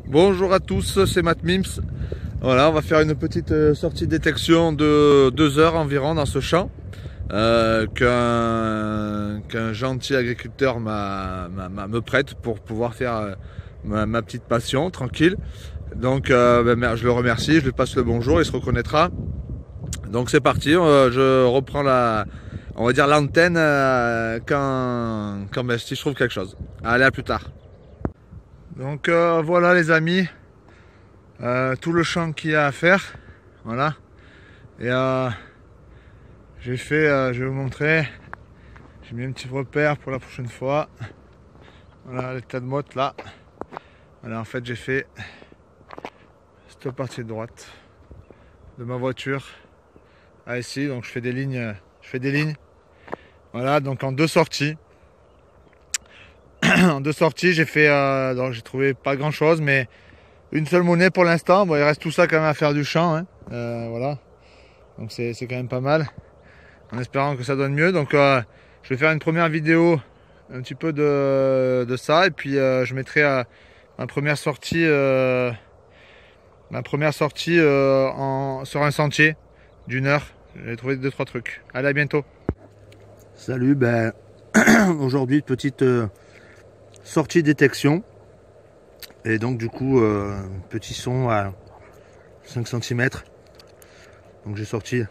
Bonjour à tous, c'est Matt Mims. Voilà, on va faire une petite sortie de détection de 2 heures environ dans ce champ qu'un gentil agriculteur me prête pour pouvoir faire ma petite passion tranquille. Donc je le remercie, je lui passe le bonjour, il se reconnaîtra. Donc c'est parti, je reprends on va dire l'antenne quand si je trouve quelque chose. Allez, à plus tard. Donc voilà les amis, tout le champ qu'il y a à faire, voilà. Et je vais vous montrer, j'ai mis un petit repère pour la prochaine fois. Voilà les tas de mottes là. Voilà, en fait j'ai fait cette partie de droite de ma voiture à ici, donc je fais des lignes, Voilà, donc en 2 sorties. En 2 sorties, j'ai fait, donc j'ai trouvé pas grand chose, mais une seule monnaie pour l'instant. Bon, il reste tout ça quand même à faire du champ, hein. Voilà, donc c'est quand même pas mal, en espérant que ça donne mieux. Donc je vais faire une première vidéo un petit peu de ça, et puis je mettrai ma première sortie sur un sentier d'1 heure. J'ai trouvé 2-3 trucs. Allez, à bientôt. Salut, aujourd'hui petite sortie détection, et donc du coup petit son à 5 cm. Donc j'ai sorti,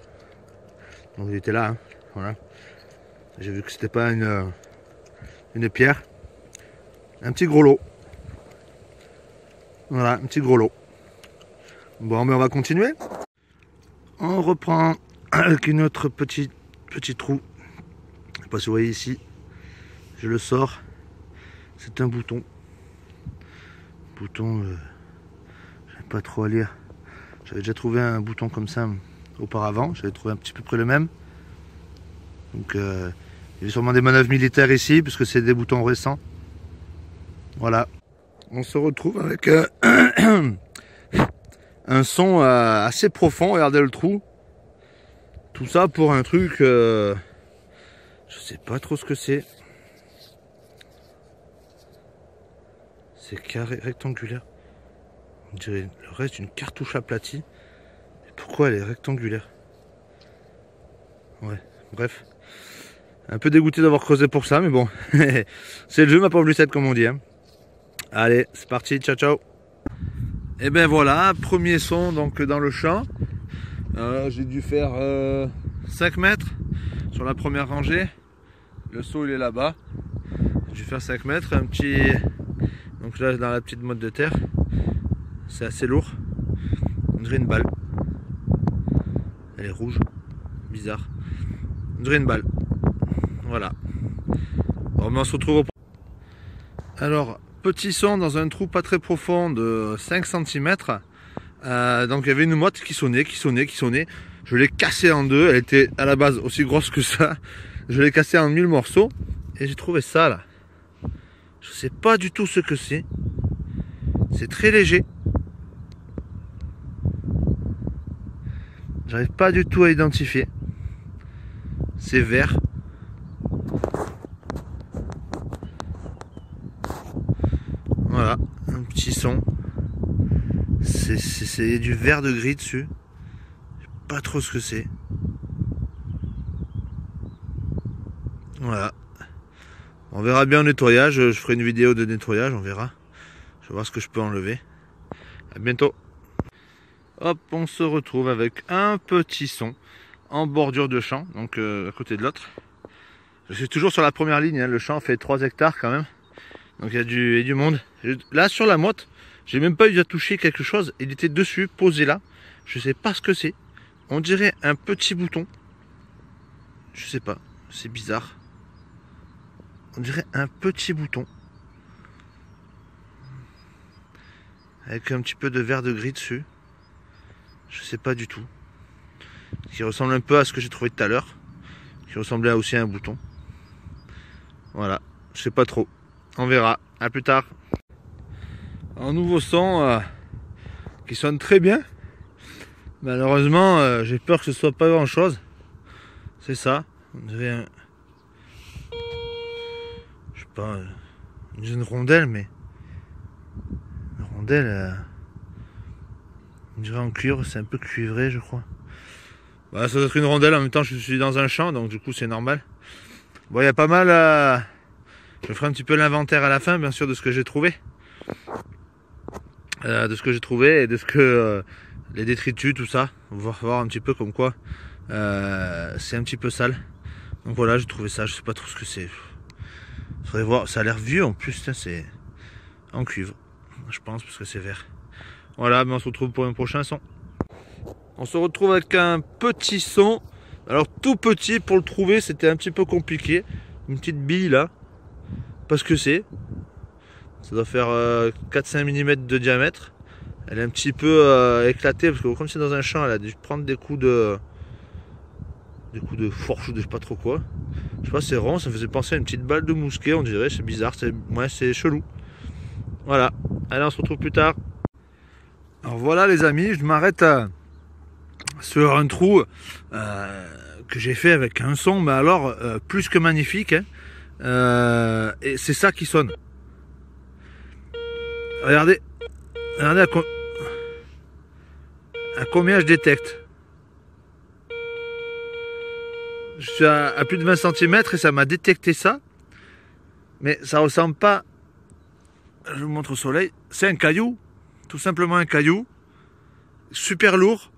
donc il était là, hein, voilà. J'ai vu que c'était pas une pierre, un petit gros lot. Voilà, un petit gros lot. Bon, mais on va continuer. On reprend avec une autre petit trou. Je sais pas si vous voyez ici, je le sors. C'est un bouton. J'aime pas trop à lire. J'avais déjà trouvé un bouton comme ça auparavant. J'avais trouvé un petit peu près le même. Donc il y a sûrement des manœuvres militaires ici, puisque c'est des boutons récents. Voilà. On se retrouve avec un son assez profond. Regardez le trou. Tout ça pour un truc, je sais pas trop ce que c'est. C'est carré, rectangulaire. On dirait le reste d'une cartouche aplatie. Et pourquoi elle est rectangulaire? Ouais, bref. Un peu dégoûté d'avoir creusé pour ça, mais bon. C'est le jeu, ma pauvre Lucette, comme on dit, hein. Allez, c'est parti, ciao ciao. Et ben voilà, premier son donc dans le champ. J'ai dû faire 5 mètres sur la première rangée. Le seau il est là-bas. J'ai dû faire 5 mètres, un petit. Donc là dans la petite motte de terre. C'est assez lourd. On dirait une balle. Elle est rouge. Bizarre. On dirait une balle. Voilà. Bon, mais on se retrouve au... Alors, petit son dans un trou pas très profond de 5 cm. Donc il y avait une motte qui sonnait. Je l'ai cassée en deux. Elle était à la base aussi grosse que ça. Je l'ai cassée en 1000 morceaux. Et j'ai trouvé ça là. Je sais pas du tout ce que c'est. C'est très léger. J'arrive pas du tout à identifier. C'est vert. Voilà, un petit son. C'est du vert de gris dessus. Je sais pas trop ce que c'est. Voilà. On verra bien au nettoyage. Je ferai une vidéo de nettoyage, on verra. Je vais voir ce que je peux enlever. À bientôt. Hop, on se retrouve avec un petit son en bordure de champ, donc à côté de l'autre. Je suis toujours sur la première ligne, hein. Le champ fait 3 hectares quand même. Donc il y a du monde. Là sur la motte, j'ai même pas eu à toucher quelque chose. Il était dessus, posé là. Je sais pas ce que c'est. On dirait un petit bouton. Je sais pas, c'est bizarre. On dirait un petit bouton. Avec un petit peu de vert de gris dessus. Je sais pas du tout. Qui ressemble un peu à ce que j'ai trouvé tout à l'heure. Qui ressemblait aussi à un bouton. Voilà, je sais pas trop. On verra, à plus tard. Un nouveau son qui sonne très bien. Malheureusement, j'ai peur que ce soit pas grand chose. C'est ça. On dirait un... Je sais pas, une rondelle, mais... Rondelle, on dirait en cuivre, c'est un peu cuivré je crois. Bah, ça doit être une rondelle, en même temps je suis dans un champ, donc du coup c'est normal. Bon, il y a pas mal, je ferai un petit peu l'inventaire à la fin, bien sûr, de ce que j'ai trouvé. Et de ce que les détritus, tout ça. On va voir un petit peu comme quoi c'est un petit peu sale. Donc voilà, j'ai trouvé ça, je sais pas trop ce que c'est. Faudrait voir, ça a l'air vieux en plus, c'est en cuivre, je pense, parce que c'est vert. Voilà, mais on se retrouve pour un prochain son. On se retrouve avec un petit son. Alors tout petit, pour le trouver, c'était un petit peu compliqué. Une petite bille là. Parce que c'est. Ça doit faire 4-5 mm de diamètre. Elle est un petit peu éclatée, parce que comme c'est dans un champ, elle a dû prendre des coups de fourche ou de je sais pas trop quoi. Je sais pas, c'est rond, ça me faisait penser à une petite balle de mousquet, on dirait, c'est bizarre, c'est chelou. Voilà, allez, on se retrouve plus tard. Alors voilà les amis, je m'arrête sur un trou que j'ai fait avec un son, mais alors plus que magnifique, hein. Et c'est ça qui sonne. Regardez à combien je détecte. Je suis à plus de 20 cm et ça m'a détecté ça. Mais ça ressemble pas. Je vous montre au soleil. C'est un caillou. Tout simplement un caillou. Super lourd.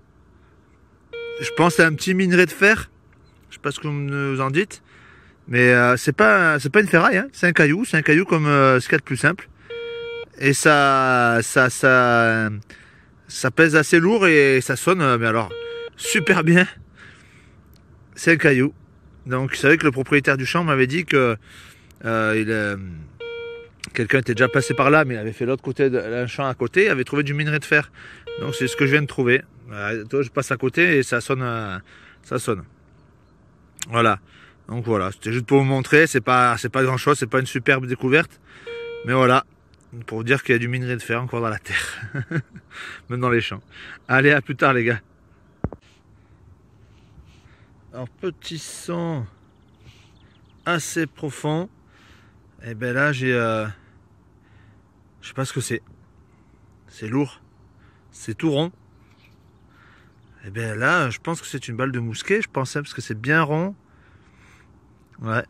Je pense à un petit minerai de fer. Je sais pas ce que vous en dites. Mais c'est pas une ferraille, hein. C'est un caillou. C'est un caillou comme ce qu'il y a de plus simple. Et ça pèse assez lourd et ça sonne, mais alors, super bien. C'est un caillou. Donc, vous savez que le propriétaire du champ m'avait dit que quelqu'un était déjà passé par là, mais il avait fait l'autre côté d'un champ à côté, il avait trouvé du minerai de fer. Donc, c'est ce que je viens de trouver. Toi, je passe à côté et ça sonne. Voilà. Donc voilà, c'était juste pour vous montrer. C'est pas grand chose, c'est pas une superbe découverte, mais voilà. Pour vous dire qu'il y a du minerai de fer encore dans la terre. Même dans les champs. Allez, à plus tard les gars. Alors, petit son assez profond. Et ben là, j'ai... je sais pas ce que c'est. C'est lourd. C'est tout rond. Et ben là, je pense que c'est une balle de mousquet. Je pensais parce que c'est bien rond. Ouais.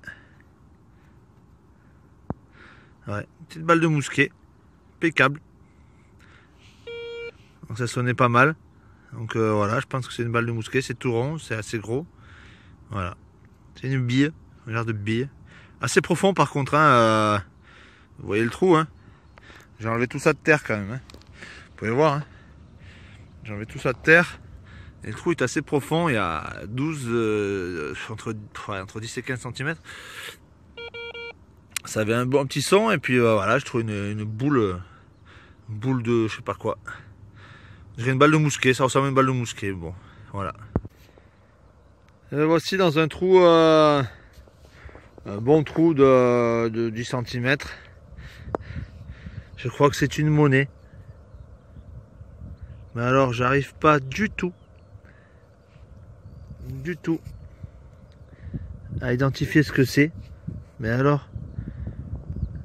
Ouais, une petite balle de mousquet, impeccable. Donc ça sonnait pas mal. Donc voilà, je pense que c'est une balle de mousquet, c'est tout rond, c'est assez gros. Voilà, c'est une bille, un genre de bille. Assez profond par contre, hein, vous voyez le trou, hein. J'ai enlevé tout ça de terre quand même, hein. Vous pouvez voir, hein. J'ai enlevé tout ça de terre. Et le trou est assez profond, il y a 12, entre 10 et 15 cm. Ça avait un bon petit son et puis voilà, je trouve une boule de je sais pas quoi. J'ai une balle de mousquet, ça ressemble à une balle de mousquet. Bon, voilà. Et voici dans un trou, un bon trou de 10 cm. Je crois que c'est une monnaie. Mais alors, j'arrive pas du tout à identifier ce que c'est. Mais alors,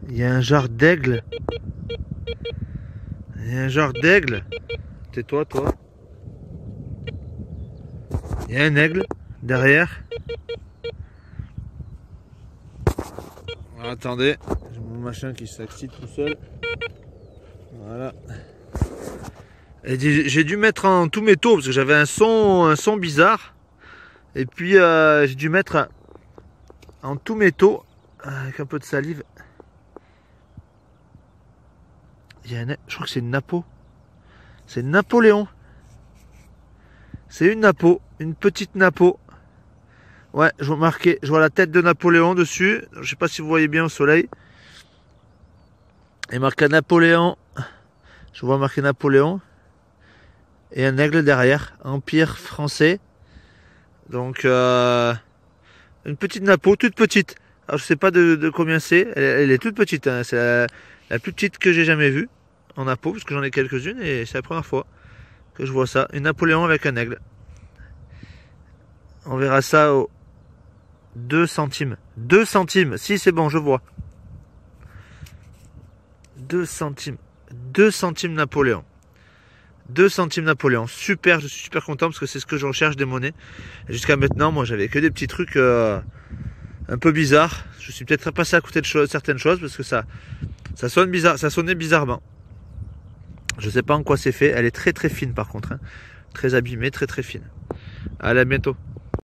il y a un genre d'aigle. Il y a un genre d'aigle. Tais-toi, toi. Il y a un aigle derrière. Voilà, attendez. J'ai mon machin qui s'excite tout seul. Voilà. Et j'ai dû mettre en tous métaux parce que j'avais un son bizarre. Et puis j'ai dû mettre en tous métaux avec un peu de salive. Il y a je crois que c'est une napo. C'est Napoléon. C'est une napo, une petite napo. Ouais, je vois marqué, je vois la tête de Napoléon dessus. Je sais pas si vous voyez bien au soleil. Et marqué Napoléon. Je vois marqué Napoléon. Et un aigle derrière, Empire français. Donc une petite napo, toute petite. Alors je sais pas de combien c'est. Elle est toute petite, hein. C'est la plus petite que j'ai jamais vue en napo, parce que j'en ai quelques-unes et c'est la première fois que je vois ça. Une Napoléon avec un aigle. On verra ça au 2 centimes. 2 centimes. Si, c'est bon, je vois. 2 centimes. 2 centimes Napoléon. 2 centimes Napoléon. Super, je suis super content parce que c'est ce que je recherche des monnaies. Jusqu'à maintenant, moi j'avais que des petits trucs un peu bizarres. Je suis peut-être passé à côté de certaines choses parce que ça sonne bizarre, ça sonnait bizarrement. Je sais pas en quoi c'est fait. Elle est très très fine par contre. Hein. Très abîmée, très très fine. Allez, à bientôt.